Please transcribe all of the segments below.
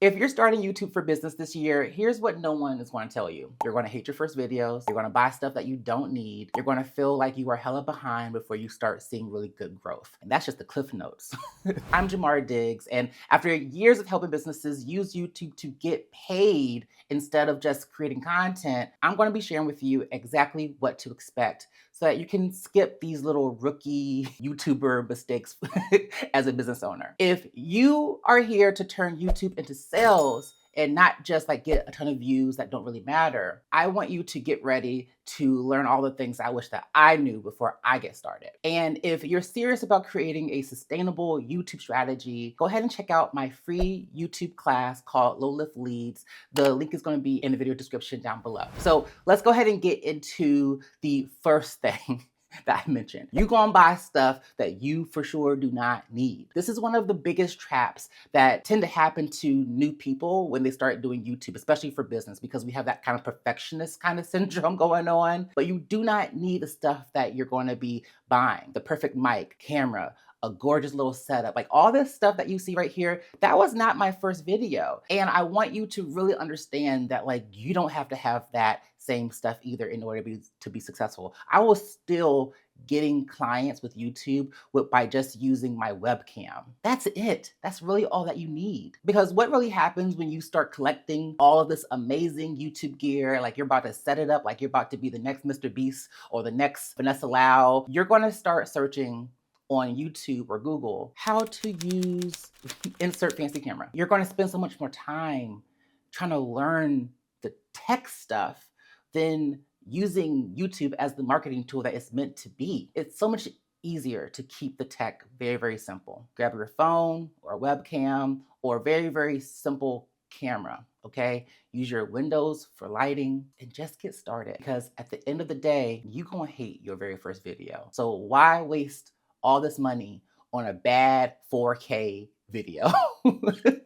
If you're starting YouTube for business this year, here's what no one is going to tell you. You're going to hate your first videos. You're going to buy stuff that you don't need. You're going to feel like you are hella behind before you start seeing really good growth. And that's just the cliff notes. I'm Jamar Diggs, and after years of helping businesses use YouTube to get paid instead of just creating content, I'm going to be sharing with you exactly what to expect so that you can skip these little rookie YouTuber mistakes as a business owner. If you are here to turn YouTube into sales and not just like get a ton of views that don't really matter, I want you to get ready to learn all the things I wish that I knew before I get started. And if you're serious about creating a sustainable YouTube strategy, go ahead and check out my free YouTube class called Low Lift Leads. The link is going to be in the video description down below. So let's go ahead and get into the first thing that I mentioned. You're gonna buy stuff that you for sure do not need. This is one of the biggest traps that tend to happen to new people when they start doing YouTube, especially for business, because we have that kind of perfectionist kind of syndrome going on. But you do not need the stuff that you're going to be buying. The perfect mic, camera, a gorgeous little setup, like all this stuff that you see right here, that was not my first video. And I want you to really understand that like you don't have to have that same stuff either in order to be successful. I was still getting clients with YouTube by just using my webcam. That's it. That's really all that you need. Because what really happens when you start collecting all of this amazing YouTube gear, like you're about to set it up, like you're about to be the next Mr. Beast or the next Vanessa Lau, you're going to start searching on YouTube or Google how to use insert fancy camera. You're going to spend so much more time trying to learn the tech stuff than using YouTube as the marketing tool that it's meant to be. It's so much easier to keep the tech very, very simple. Grab your phone or a webcam or a very, very simple camera, okay? Use your windows for lighting and just get started, because at the end of the day, you're gonna hate your very first video. So why waste all this money on a bad 4K video?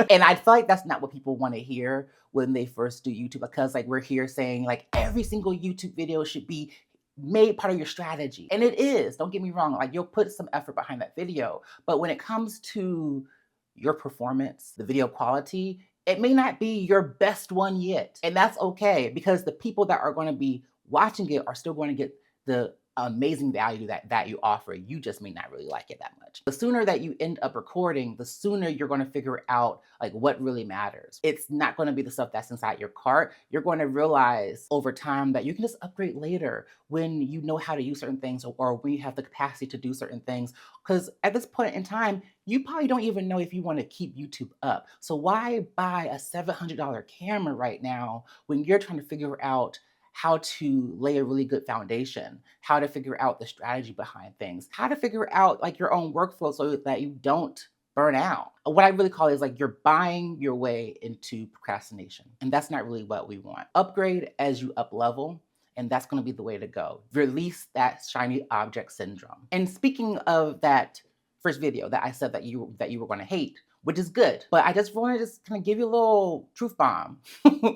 And I feel like that's not what people want to hear when they first do YouTube, because like we're here saying like every single YouTube video should be made part of your strategy. And it is, don't get me wrong, like you'll put some effort behind that video. But when it comes to your performance, the video quality, it may not be your best one yet. And that's okay, because the people that are going to be watching it are still going to get the amazing value that you offer. You just may not really like it that much. The sooner that you end up recording, the sooner you're going to figure out like what really matters. It's not going to be the stuff that's inside your cart. You're going to realize over time that you can just upgrade later when you know how to use certain things, or when you have the capacity to do certain things. Because at this point in time, you probably don't even know if you want to keep YouTube up. So why buy a $700 camera right now when you're trying to figure out how to lay a really good foundation, how to figure out the strategy behind things, how to figure out like your own workflow so that you don't burn out. What I really call it is like you're buying your way into procrastination. And that's not really what we want. Upgrade as you up level. And that's going to be the way to go. Release that shiny object syndrome. And speaking of that first video that I said that you were going to hate, which is good. But I just want to just kind of give you a little truth bomb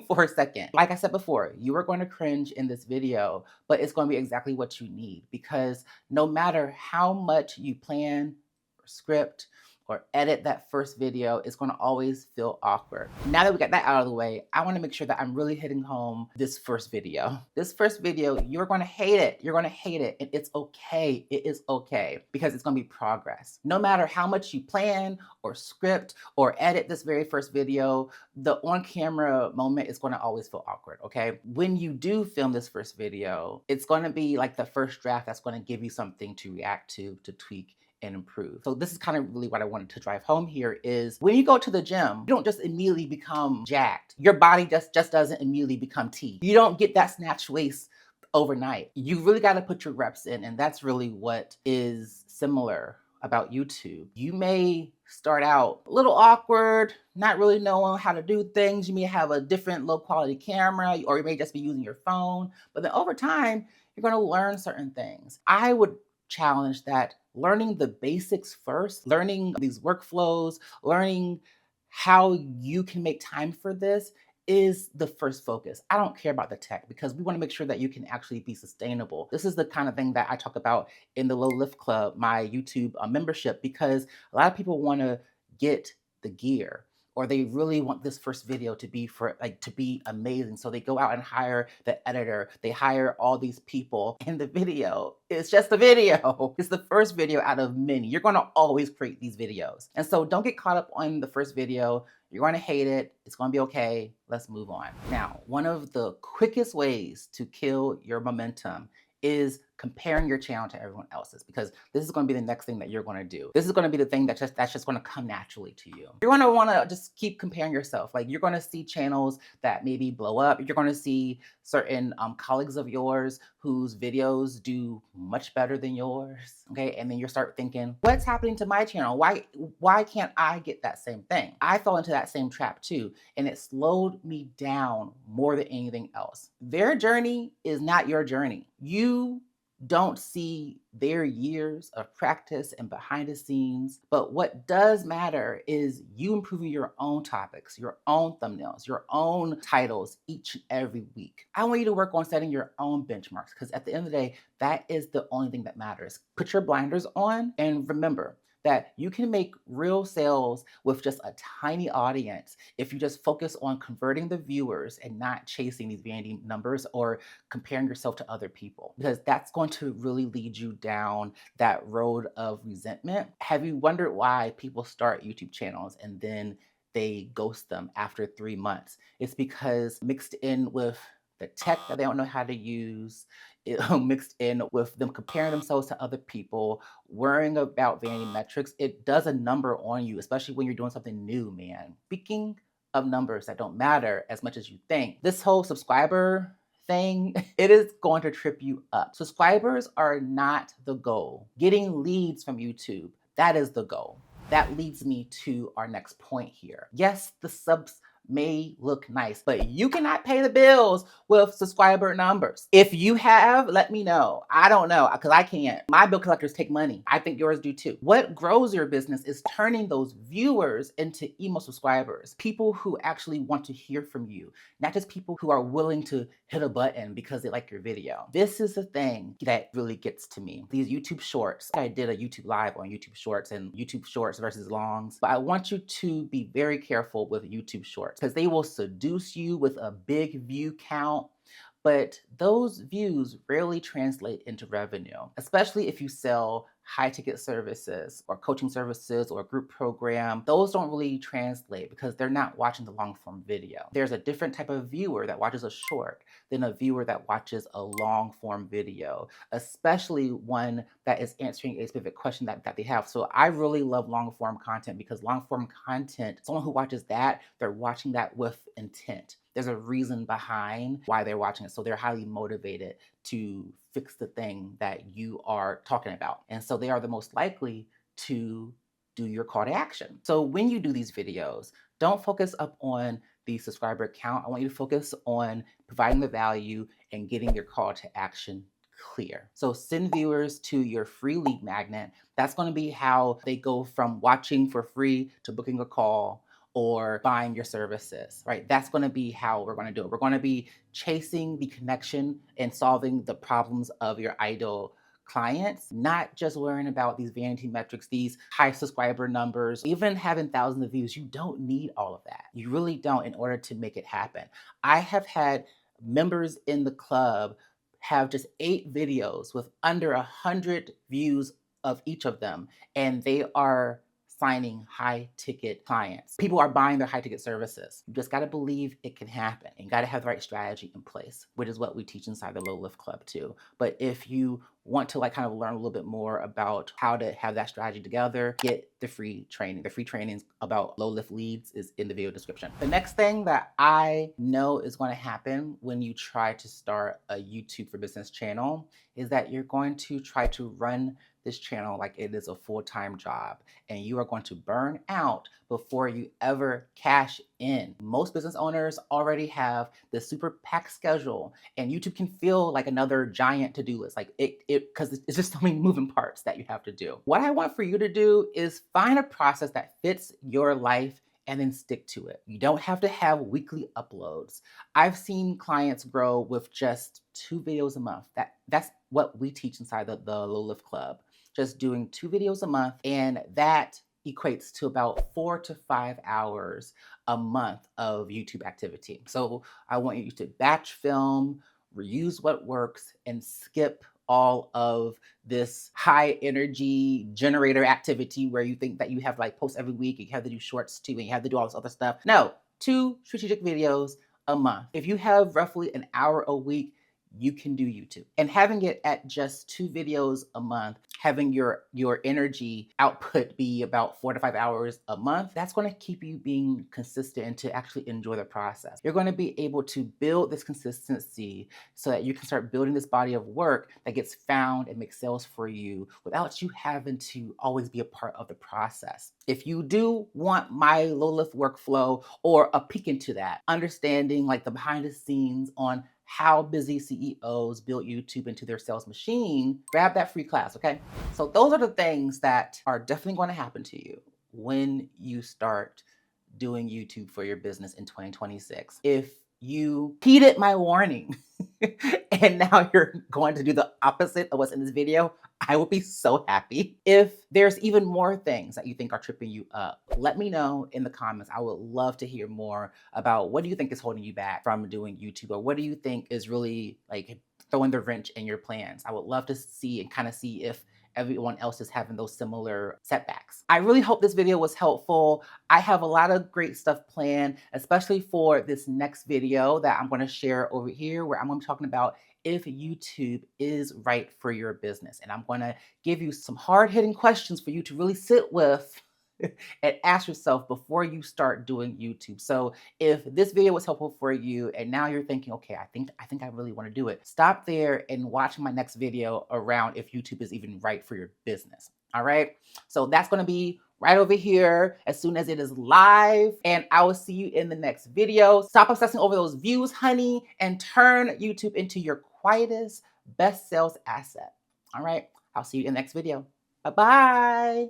for a second. Like I said before, you are going to cringe in this video, but it's going to be exactly what you need, because no matter how much you plan or script or edit that first video, it's going to always feel awkward. Now that we got that out of the way, I want to make sure that I'm really hitting home this first video. This first video, you're going to hate it. You're going to hate it. And it's okay. It is okay, because it's going to be progress. No matter how much you plan or script or edit this very first video, the on-camera moment is going to always feel awkward, okay? When you do film this first video, it's going to be like the first draft that's going to give you something to react to tweak, and improve. So this is kind of really what I wanted to drive home here is when you go to the gym, you don't just immediately become jacked. Your body just doesn't immediately become T. You don't get that snatched waist overnight. You really got to put your reps in, and that's really what is similar about YouTube. You may start out a little awkward, not really knowing how to do things. You may have a different low quality camera, or you may just be using your phone, but then over time, you're going to learn certain things. I would challenge that learning the basics first, learning these workflows, learning how you can make time for this is the first focus. I don't care about the tech, because we want to make sure that you can actually be sustainable. This is the kind of thing that I talk about in the Low Lift Club, my YouTube membership, because a lot of people want to get the gear or they really want this first video to be to be amazing. So they go out and hire the editor, they hire all these people, and the video is just a video. It's the first video out of many. You're gonna always create these videos. And so don't get caught up on the first video. You're gonna hate it. It's gonna be okay. Let's move on. Now, one of the quickest ways to kill your momentum is comparing your channel to everyone else's, because this is going to be the next thing that you're going to do. This is going to be the thing that's just going to come naturally to you. You're going to want to just keep comparing yourself. Like, you're going to see channels that maybe blow up. You're going to see certain colleagues of yours whose videos do much better than yours. Okay, and then you start thinking, what's happening to my channel? Why can't I get that same thing? I fell into that same trap too, and it slowed me down more than anything else. Their journey is not your journey. You don't see their years of practice and behind the scenes. But what does matter is you improving your own topics, your own thumbnails, your own titles each and every week. I want you to work on setting your own benchmarks, because at the end of the day, that is the only thing that matters. Put your blinders on and remember that you can make real sales with just a tiny audience if you just focus on converting the viewers and not chasing these vanity numbers or comparing yourself to other people, because that's going to really lead you down that road of resentment. Have you wondered why people start YouTube channels and then they ghost them after 3 months? It's because mixed in with the tech that they don't know how to use, mixed in with them comparing themselves to other people, worrying about vanity metrics, it does a number on you, especially when you're doing something new, man. Speaking of numbers that don't matter as much as you think, this whole subscriber thing, it is going to trip you up. Subscribers are not the goal. Getting leads from YouTube, that is the goal. That leads me to our next point here. Yes, the subs may look nice, but you cannot pay the bills with subscriber numbers. If you have, let me know. I don't know, because I can't. My bill collectors take money. I think yours do too. What grows your business is turning those viewers into emo subscribers, people who actually want to hear from you, not just people who are willing to hit a button because they like your video. This is the thing that really gets to me. These YouTube shorts, I did a YouTube live on YouTube shorts and YouTube shorts versus longs, but I want you to be very careful with YouTube shorts, because they will seduce you with a big view count, but those views rarely translate into revenue, especially if you sell high ticket services or coaching services or a group program. Those don't really translate because they're not watching the long form video. There's a different type of viewer that watches a short than a viewer that watches a long form video, especially one that is answering a specific question that they have. So I really love long form content, because long form content, someone who watches that, they're watching that with intent. There's a reason behind why they're watching it. So they're highly motivated to fix the thing that you are talking about. And so they are the most likely to do your call to action. So when you do these videos, don't focus up on the subscriber count. I want you to focus on providing the value and getting your call to action clear. So send viewers to your free lead magnet. That's going to be how they go from watching for free to booking a call or buying your services, right? That's going to be how we're going to do it. We're going to be chasing the connection and solving the problems of your ideal clients, not just worrying about these vanity metrics, these high subscriber numbers, even having thousands of views. You don't need all of that. You really don't, in order to make it happen. I have had members in the club have just 8 videos with under 100 views of each of them, and they are signing high ticket clients. People are buying their high ticket services. You just got to believe it can happen, and got to have the right strategy in place, which is what we teach inside the Low Lift Club too. But if you want to kind of learn a little bit more about how to have that strategy together, get the free training. The free trainings about low lift leads is in the video description. The next thing that I know is going to happen when you try to start a YouTube for Business channel is that you're going to try to run this channel like it is a full-time job, and you are going to burn out before you ever cash in. Most business owners already have the super packed schedule, and YouTube can feel like another giant to-do list, like because it's just so many moving parts that you have to do. What I want for you to do is find a process that fits your life and then stick to it. You don't have to have weekly uploads. I've seen clients grow with just 2 videos a month. That's what we teach inside the Low Lift Club. Just doing 2 videos a month, and that equates to about 4 to 5 hours a month of YouTube activity. So I want you to batch film, reuse what works, and skip all of this high energy generator activity where you think that you have like posts every week and you have to do shorts too and you have to do all this other stuff. No, 2 strategic videos a month. If you have roughly an hour a week, you can do YouTube. And having it at just 2 videos a month, having your energy output be about 4 to 5 hours a month, that's going to keep you being consistent and to actually enjoy the process. You're going to be able to build this consistency so that you can start building this body of work that gets found and makes sales for you without you having to always be a part of the process. If you do want my low lift workflow or a peek into that, understanding like the behind the scenes on how busy CEOs build YouTube into their sales machine, grab that free class, okay? So those are the things that are definitely going to happen to you when you start doing YouTube for your business in 2026. If you heeded my warning and now you're going to do the opposite of what's in this video, I will be so happy. If there's even more things that you think are tripping you up, let me know in the comments. I would love to hear more about what do you think is holding you back from doing YouTube, or what do you think is really like throwing the wrench in your plans. I would love to see and kind of see if everyone else is having those similar setbacks. I really hope this video was helpful. I have a lot of great stuff planned, especially for this next video that I'm going to share over here, where I'm going to be talking about if YouTube is right for your business. And I'm going to give you some hard-hitting questions for you to really sit with and ask yourself before you start doing YouTube. So if this video was helpful for you and now you're thinking, okay, I think I really want to do it, stop there and watch my next video around if YouTube is even right for your business. All right. So that's going to be right over here as soon as it is live. And I will see you in the next video. Stop obsessing over those views, honey, and turn YouTube into your quietest, best sales asset. All right. I'll see you in the next video. Bye-bye.